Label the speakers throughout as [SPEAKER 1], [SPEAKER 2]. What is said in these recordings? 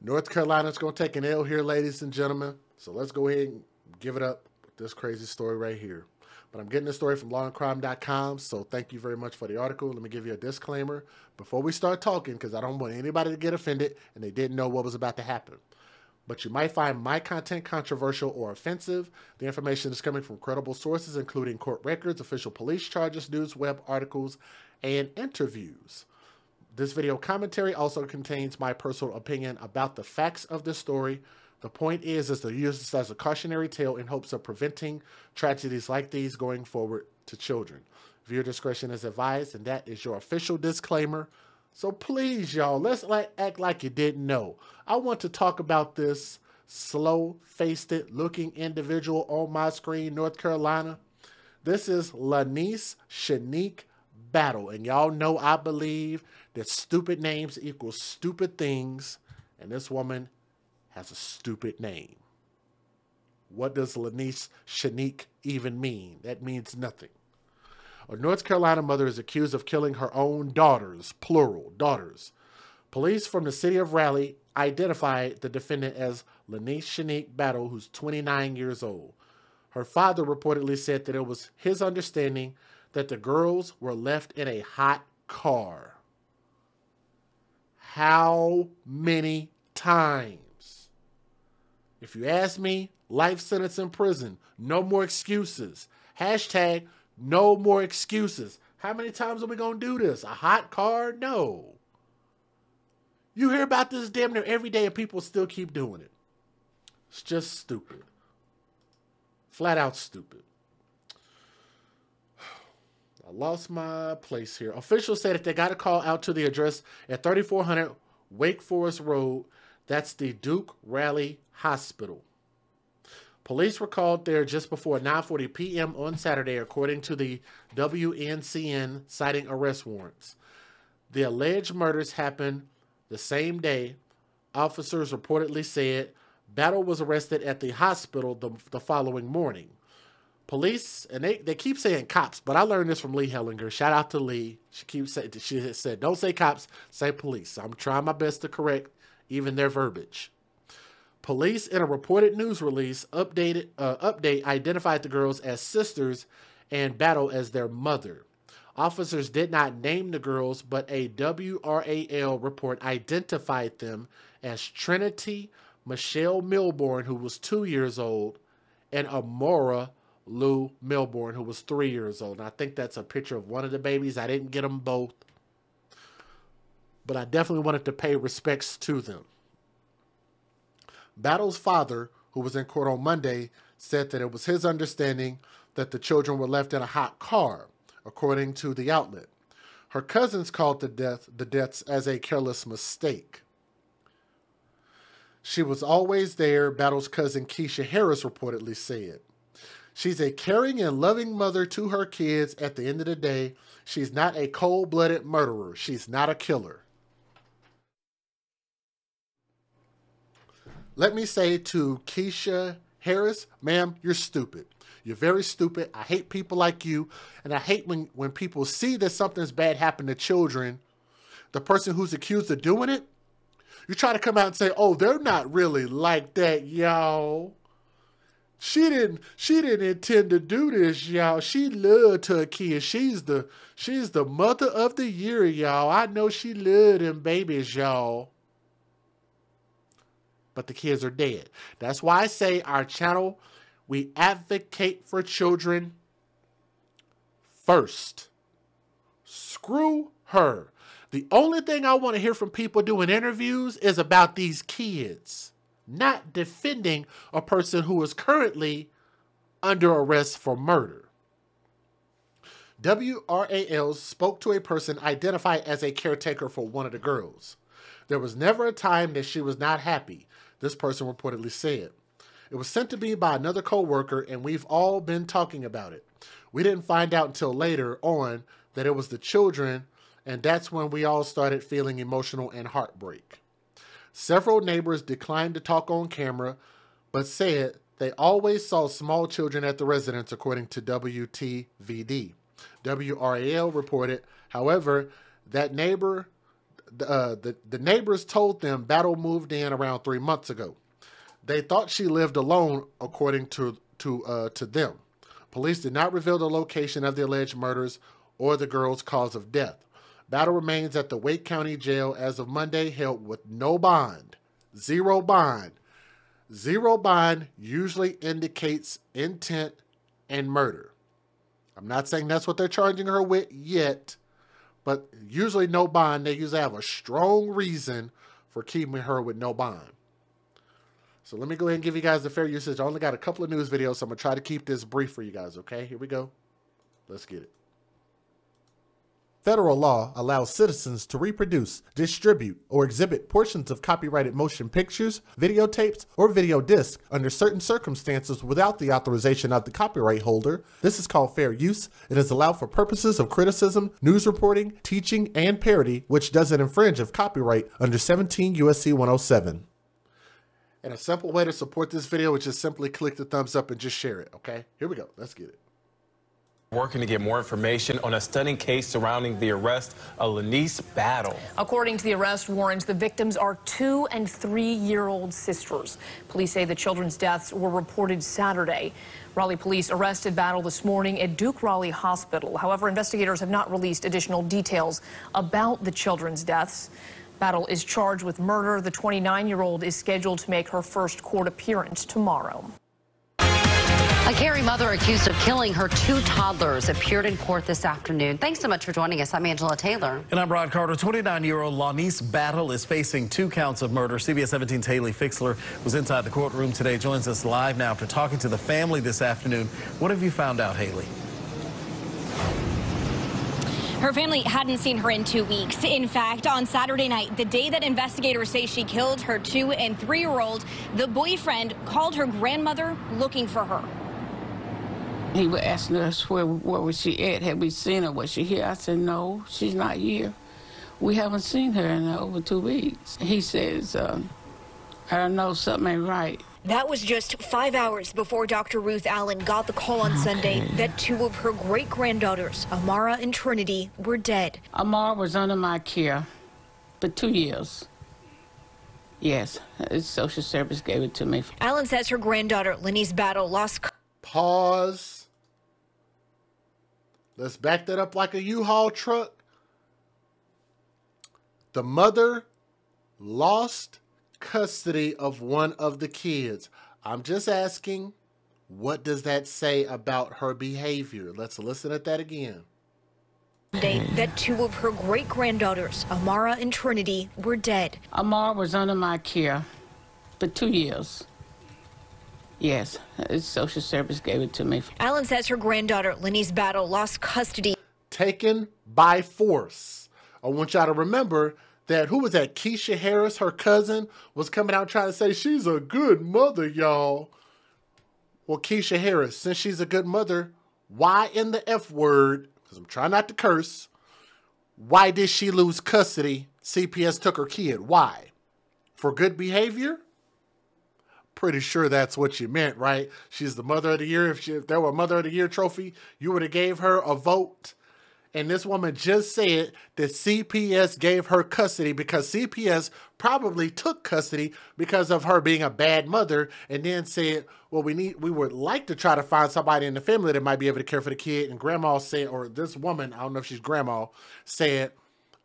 [SPEAKER 1] North Carolina's going to take an L here, ladies and gentlemen. So let's go ahead and give it up with this crazy story right here. But I'm getting this story from lawandcrime.com, so thank you very much for the article. Let me give you a disclaimer before we start talking, because I don't want anybody to get offended and they didn't know what was about to happen. But you might find my content controversial or offensive. The information is coming from credible sources, including court records, official police charges, news web articles, and interviews. This video commentary also contains my personal opinion about the facts of this story. The point is to use this as a cautionary tale in hopes of preventing tragedies like these going forward to children. Viewer discretion is advised, and that is your official disclaimer. So please, y'all, let's act like you didn't know. I want to talk about this slow-faced looking individual on my screen, North Carolina. This is Lanice Shanique Battle. And y'all know I believe that stupid names equal stupid things. And this woman has a stupid name. What does Lanice Shanique even mean? That means nothing. A North Carolina mother is accused of killing her own daughters, plural, daughters. Police from the city of Raleigh identified the defendant as Lanice Shanique Battle, who's 29 years old. Her father reportedly said that it was his understanding that the girls were left in a hot car. How many times? If you ask me, life sentence in prison. No more excuses. Hashtag no more excuses. How many times are we going to do this? A hot car? No. You hear about this damn near every day and people still keep doing it. It's just stupid. Flat out stupid. I lost my place here. Officials said that they got a call out to the address at 3400 Wake Forest Road. That's the Duke Raleigh Hospital. Police were called there just before 9:40 p.m. on Saturday, according to the WNCN, citing arrest warrants. The alleged murders happened the same day. Officers reportedly said Battle was arrested at the hospital the following morning. Police, and they keep saying cops, but I learned this from Lee Hellinger. Shout out to Lee. She said, don't say cops, say police. I'm trying my best to correct even their verbiage. Police, in a reported news release, update identified the girls as sisters and Battle as their mother. Officers did not name the girls, but a WRAL report identified them as Trinity Michelle Milborn, who was 2 years old, and Amora Lou Milborn, who was 3 years old. And I think that's a picture of one of the babies. I didn't get them both, but I definitely wanted to pay respects to them. Battle's father, who was in court on Monday, said that it was his understanding that the children were left in a hot car, according to the outlet. Her cousins called the deaths as a careless mistake. She was always there, Battle's cousin Keisha Harris reportedly said. She's a caring and loving mother to her kids. At the end of the day, she's not a cold-blooded murderer. She's not a killer. Let me say to Keisha Harris, ma'am, you're stupid. You're very stupid. I hate people like you. And I hate when people see that something's bad happen to children, the person who's accused of doing it, you try to come out and say, oh, they're not really like that, y'all. She didn't intend to do this, y'all. She loved her kids. She's the mother of the year, y'all. I know she loved them babies, y'all. But the kids are dead. That's why I say our channel, we advocate for children first. Screw her. The only thing I want to hear from people doing interviews is about these kids, not defending a person who is currently under arrest for murder. WRAL spoke to a person identified as a caretaker for one of the girls. There was never a time that she was not happy, this person reportedly said. It was sent to me by another co-worker, and we've all been talking about it. We didn't find out until later on that it was the children, and that's when we all started feeling emotional and heartbreak. Several neighbors declined to talk on camera, but said they always saw small children at the residence, according to WTVD. WRAL reported, however, that neighbor The neighbors told them Battle moved in around 3 months ago. They thought she lived alone, according to them. Police did not reveal the location of the alleged murders or the girl's cause of death. Battle remains at the Wake County Jail as of Monday, held with no bond. Zero bond. Zero bond usually indicates intent and murder. I'm not saying that's what they're charging her with yet, but usually no bond. They usually have a strong reason for keeping her with no bond. So let me go ahead and give you guys the fair usage. I only got a couple of news videos, so I'm going to try to keep this brief for you guys, okay? Here we go. Let's get it. Federal law allows citizens to reproduce, distribute, or exhibit portions of copyrighted motion pictures, videotapes, or video discs under certain circumstances without the authorization of the copyright holder. This is called fair use. It is allowed for purposes of criticism, news reporting, teaching, and parody, which doesn't infringe of copyright under 17 U.S.C. 107. And a simple way to support this video is just simply click the thumbs up and just share it, okay? Here we go. Let's get it.
[SPEAKER 2] Working to get more information on a stunning case surrounding the arrest of Lenise Battle.
[SPEAKER 3] According to the arrest warrants, the victims are 2- and 3-year-old sisters. Police say the children's deaths were reported Saturday. Raleigh police arrested Battle this morning at Duke Raleigh Hospital. However, investigators have not released additional details about the children's deaths. Battle is charged with murder. The 29-year-old is scheduled to make her first court appearance tomorrow.
[SPEAKER 4] A Cary mother accused of killing her 2 toddlers appeared in court this afternoon. Thanks so much for joining us. I'm Angela Taylor.
[SPEAKER 5] And I'm Rod Carter. 29-year-old Lenise Battle is facing 2 counts of murder. CBS 17's Haley Fixler was inside the courtroom today. Joins us live now after talking to the family this afternoon. What have you found out, Haley?
[SPEAKER 6] Her family hadn't seen her in 2 weeks. In fact, on Saturday night, the day that investigators say she killed her 2- and 3-year-old, the boyfriend called her grandmother looking for her.
[SPEAKER 7] He was asking us where was she at? Had we seen her? Was she here? I said, no, she's not here. We haven't seen her in over 2 weeks. He says, I don't know, something ain't right.
[SPEAKER 6] That was just 5 hours before Dr. Ruth Allen got the call on Sunday that 2 of her great-granddaughters, Amara and Trinity, were dead.
[SPEAKER 7] Amara was under my care for 2 years. Yes, social service gave it to me.
[SPEAKER 6] Allen says her granddaughter, Lenise Battle, lost...
[SPEAKER 1] Pause. Let's back that up like a U-Haul truck. The mother lost custody of one of the kids. I'm just asking, what does that say about her behavior? Let's listen at that again.
[SPEAKER 6] That 2 of her great-granddaughters, Amara and Trinity, were dead.
[SPEAKER 7] Amara was under my care for 2 years. Yes, social service gave it to me.
[SPEAKER 6] Allen says her granddaughter, Lenise Battle, lost custody.
[SPEAKER 1] Taken by force. I want y'all to remember that, who was that? Keisha Harris, her cousin, was coming out trying to say she's a good mother, y'all. Well, Keisha Harris, since she's a good mother, why in the F word, because I'm trying not to curse, why did she lose custody? CPS took her kid. Why? For good behavior? Pretty sure that's what you meant, right? She's the mother of the year. If there were a mother of the year trophy, you would have gave her a vote. And this woman just said that CPS gave her custody because CPS probably took custody because of her being a bad mother, and then said, well, we would like to try to find somebody in the family that might be able to care for the kid. And grandma said, or this woman, I don't know if she's grandma, said,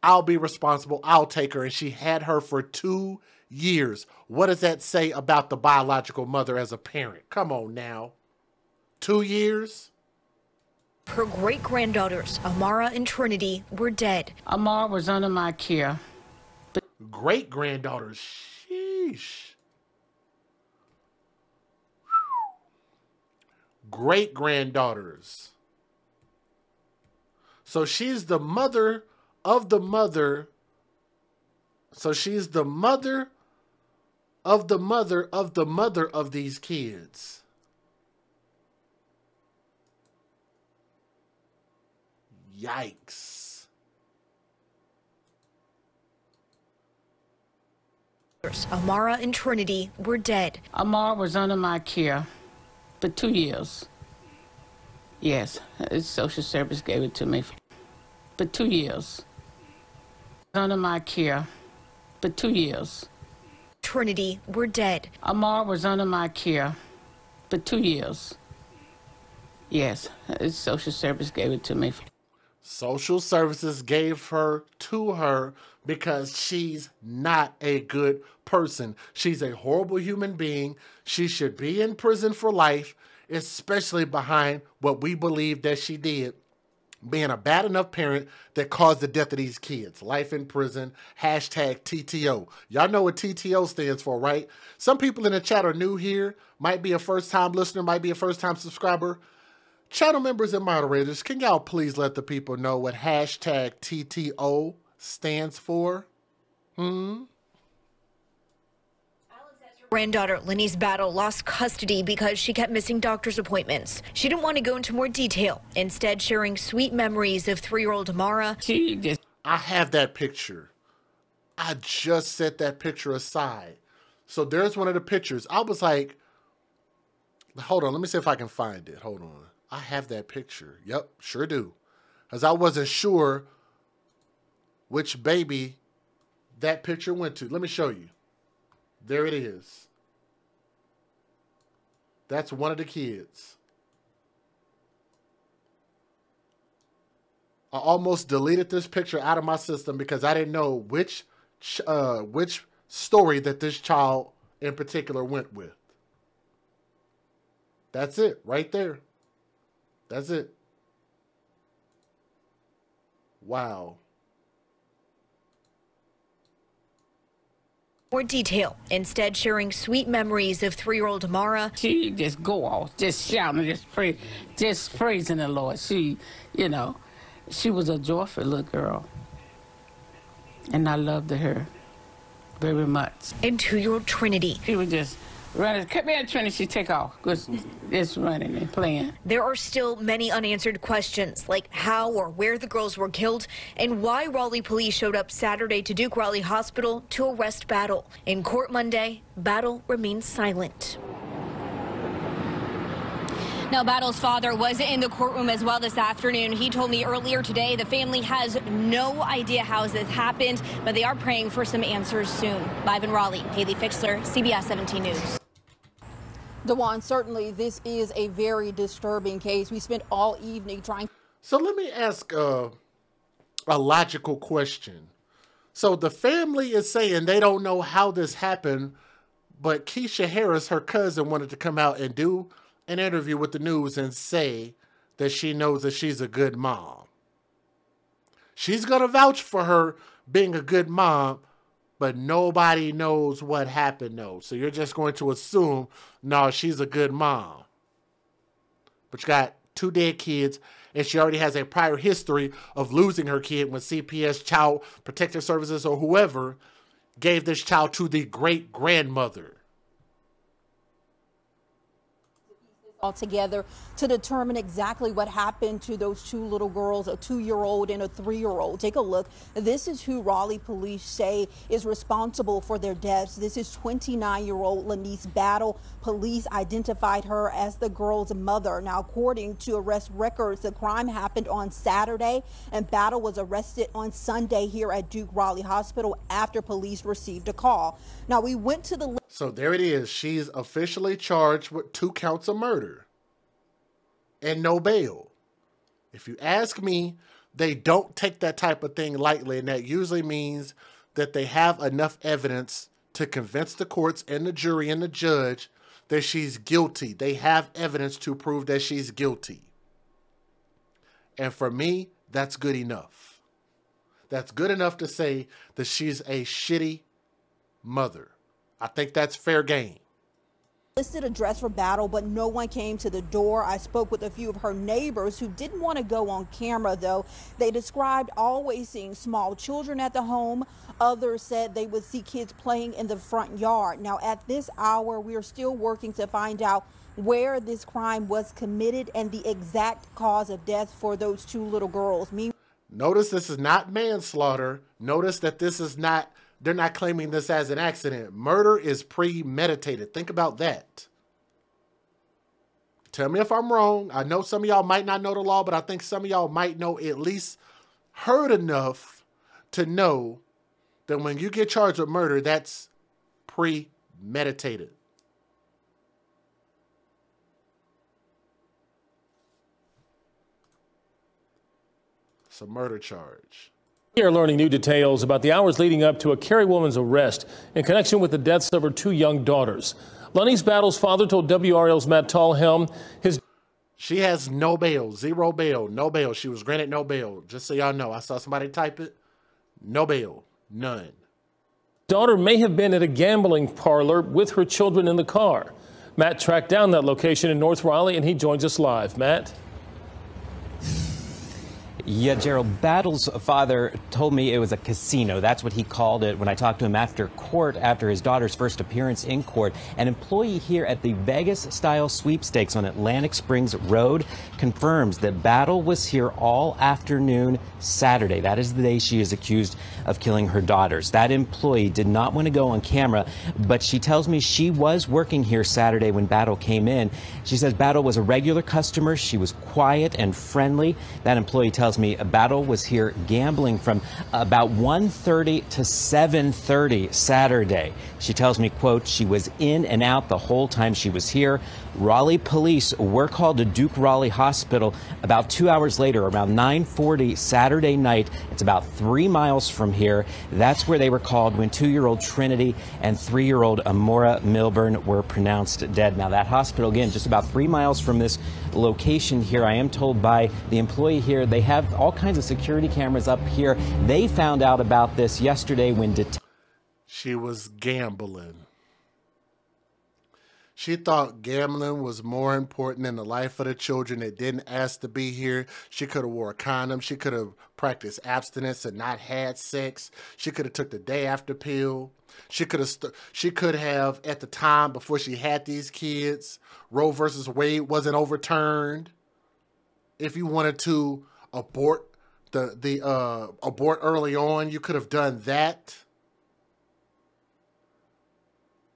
[SPEAKER 1] I'll be responsible. I'll take her. And she had her for 2 years. What does that say about the biological mother as a parent? Come on now. 2 years?
[SPEAKER 6] Her great-granddaughters, Amara and Trinity, were dead.
[SPEAKER 7] Amara was under my care.
[SPEAKER 1] Great-granddaughters. Sheesh. Great-granddaughters. So she's the mother of the mother. So she's the mother of the mother of the mother of these kids. Yikes.
[SPEAKER 6] Amara and Trinity were dead.
[SPEAKER 7] Amara was under my care for 2 years. Yes, social service gave it to me for 2 years. Under my care for 2 years.
[SPEAKER 6] Trinity were dead.
[SPEAKER 7] Amar was under my care for 2 years. Yes, social service gave it to me.
[SPEAKER 1] Social services gave her to her because she's not a good person. She's a horrible human being. She should be in prison for life, especially behind what we believe that she did, being a bad enough parent that caused the death of these kids. Life in prison, hashtag TTO. Y'all know what TTO stands for, right? Some people in the chat are new here, might be a first-time listener, might be a first-time subscriber. Channel members and moderators, can y'all please let the people know what hashtag TTO stands for?
[SPEAKER 6] Granddaughter Lenise Battle lost custody because she kept missing doctor's appointments. She didn't want to go into more detail, instead sharing sweet memories of 3-year-old Amara.
[SPEAKER 1] I have that picture. I just set that picture aside. So there's one of the pictures. I was like, hold on, let me see if I can find it. Hold on. I have that picture. Yep, sure do. Because I wasn't sure which baby that picture went to. Let me show you. There it is. That's one of the kids. I almost deleted this picture out of my system because I didn't know which story that this child in particular went with. That's it, right there. That's it. Wow.
[SPEAKER 6] More detail, instead sharing sweet memories of 3-year-old Amara.
[SPEAKER 7] She just go off, just shouting, just praising the Lord. She, you know, she was a joyful little girl. And I loved her very much.
[SPEAKER 6] And 2-year-old Trinity.
[SPEAKER 7] She was just running. Come here, Trinity, she take off. Just running and playing.
[SPEAKER 6] There are still many unanswered questions, like how or where the girls were killed and why Raleigh police showed up Saturday to Duke Raleigh Hospital to arrest Battle. In court Monday, Battle remains silent. Now, Battle's father was in the courtroom as well this afternoon. He told me earlier today the family has no idea how this happened, but they are praying for some answers soon. Live in Raleigh, Haley Fixler, CBS 17 News.
[SPEAKER 8] DeJuan, certainly this is a very disturbing case. We spent all evening trying.
[SPEAKER 1] So let me ask a logical question. So the family is saying they don't know how this happened, but Keisha Harris, her cousin, wanted to come out and do an interview with the news and say that she knows that she's a good mom. She's going to vouch for her being a good mom, but nobody knows what happened, though. So you're just going to assume, no, she's a good mom. But you got 2 dead kids, and she already has a prior history of losing her kid when CPS, Child Protective Services, or whoever gave this child to the great-grandmother.
[SPEAKER 8] All together to determine exactly what happened to those 2 little girls, a 2-year-old and a 3-year-old. Take a look. This is who Raleigh police say is responsible for their deaths. This is 29-year-old Lenise Battle. Police identified her as the girl's mother. Now, according to arrest records, the crime happened on Saturday, and Battle was arrested on Sunday here at Duke Raleigh Hospital after police received a call. Now, we went to the...
[SPEAKER 1] So there it is. She's officially charged with 2 counts of murder and no bail. If you ask me, they don't take that type of thing lightly, and that usually means that they have enough evidence to convince the courts and the jury and the judge that she's guilty. They have evidence to prove that she's guilty. And for me, that's good enough. That's good enough to say that she's a shitty mother. I think that's fair game.
[SPEAKER 8] Listed address for Battle, but no one came to the door. I spoke with a few of her neighbors who didn't want to go on camera, though. They described always seeing small children at the home. Others said they would see kids playing in the front yard. Now, at this hour, we are still working to find out where this crime was committed and the exact cause of death for those 2 little girls.
[SPEAKER 1] Notice this is not manslaughter. Notice that this is not... They're not claiming this as an accident. Murder is premeditated. Think about that. Tell me if I'm wrong. I know some of y'all might not know the law, but I think some of y'all might know, at least heard enough to know that when you get charged with murder, that's premeditated. It's a murder charge.
[SPEAKER 9] We are learning new details about the hours leading up to a Cary woman's arrest in connection with the deaths of her 2 young daughters. Lanice Battle's father told WRL's Matt Tallhelm
[SPEAKER 1] she has no bail, 0 bail, no bail. She was granted no bail. Just so y'all know, I saw somebody type it. No bail, none.
[SPEAKER 9] Daughter may have been at a gambling parlor with her children in the car. Matt tracked down that location in North Raleigh, and he joins us live. Matt?
[SPEAKER 10] Yeah, Gerald, Battle's father told me it was a casino. That's what he called it when I talked to him after court, after his daughter's first appearance in court. An employee here at the Vegas-style sweepstakes on Atlantic Springs Road confirms that Battle was here all afternoon Saturday. That is the day she is accused of killing her daughters. That employee did not want to go on camera, but she tells me she was working here Saturday when Battle came in. She says Battle was a regular customer. She was quiet and friendly. That employee tells me Battle was here gambling from about 1:30 to 7:30 Saturday. She tells me, quote, she was in and out the whole time she was here. Raleigh police were called to Duke Raleigh Hospital about 2 hours later, around 9:40 Saturday night. It's about 3 miles from here. That's where they were called when 2-year-old Trinity and 3-year-old Amora Milburn were pronounced dead. Now, that hospital, again, just about 3 miles from this location here. I am told by the employee here, they have all kinds of security cameras up here. They found out about this yesterday when
[SPEAKER 1] she was gambling. She thought gambling was more important in the life of the children that didn't ask to be here. She could have wore a condom. She could have practiced abstinence and not had sex. She could have took the day after pill. She could have at the time before she had these kids, Roe versus Wade wasn't overturned. If you wanted to abort abort early on, you could have done that.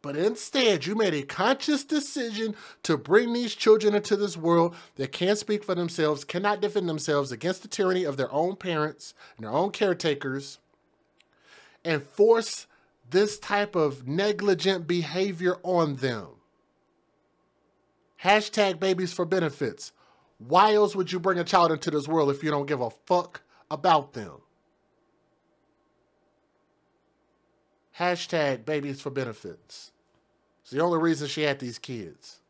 [SPEAKER 1] But instead, you made a conscious decision to bring these children into this world that can't speak for themselves, cannot defend themselves against the tyranny of their own parents and their own caretakers, and force this type of negligent behavior on them. Hashtag babies for benefits. Why else would you bring a child into this world if you don't give a fuck about them? Hashtag babies for benefits. It's the only reason she had these kids.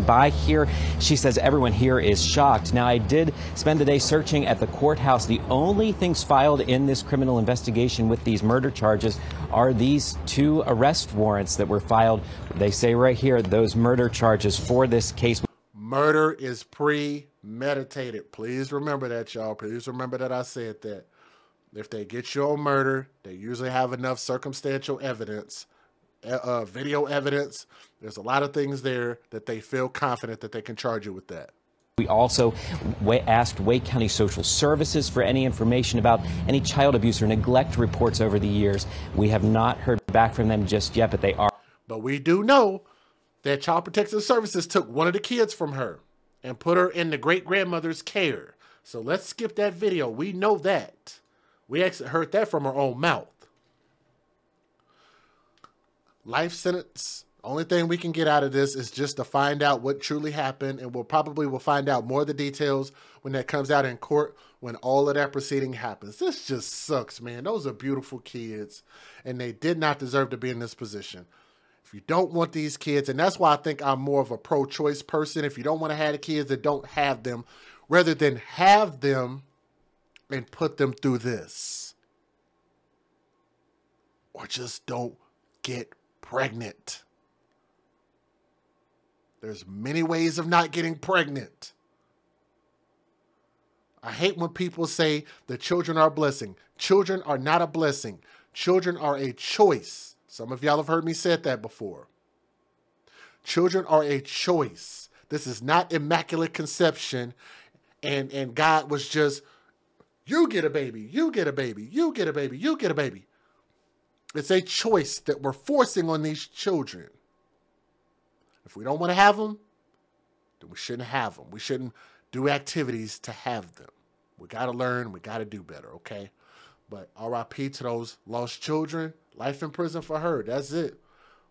[SPEAKER 10] By here, she says everyone here is shocked. Now, I did spend the day searching at the courthouse. The only things filed in this criminal investigation with these murder charges are these 2 arrest warrants that were filed. They say right here, those murder charges for this case.
[SPEAKER 1] Murder is premeditated. Please remember that, y'all. Please remember that I said that. If they get you on murder, they usually have enough circumstantial evidence, video evidence. There's a lot of things there that they feel confident that they can charge you with that.
[SPEAKER 10] We also asked Wake County Social Services for any information about any child abuse or neglect reports over the years. We have not heard back from them just yet, but they are.
[SPEAKER 1] But we do know that Child Protective Services took one of the kids from her and put her in the great-grandmother's care. So let's skip that video. We know that. We actually heard that from her own mouth. Life sentence. Only thing we can get out of this is just to find out what truly happened, and we'll find out more of the details when that comes out in court, when all of that proceeding happens. This just sucks, man. Those are beautiful kids, and they did not deserve to be in this position. If you don't want these kids, and that's why I think I'm more of a pro-choice person. If you don't want to have the kids, then don't have them, rather than have them and put them through this. Or just don't get pregnant. There's many ways of not getting pregnant. I hate when people say that children are a blessing. Children are not a blessing. Children are a choice. Some of y'all have heard me say that before. Children are a choice. This is not immaculate conception and God was just, you get a baby, you get a baby, you get a baby, you get a baby. It's a choice that we're forcing on these children. If we don't want to have them, then we shouldn't have them. We shouldn't do activities to have them. We got to learn. We got to do better, okay? But RIP to those lost children. Life in prison for her. That's it.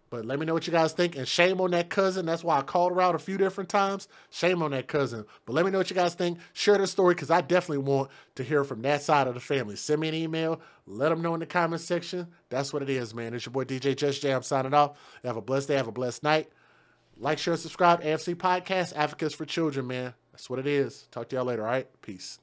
[SPEAKER 1] But let me know what you guys think. And shame on that cousin. That's why I called her out a few different times. Shame on that cousin. But let me know what you guys think. Share the story because I definitely want to hear from that side of the family. Send me an email. Let them know in the comment section. That's what it is, man. It's your boy DJ Just Jay. I'm signing off. Have a blessed day. Have a blessed night. Like, share, subscribe. AFC Podcast. Advocates for Children, man. That's what it is. Talk to y'all later, all right? Peace.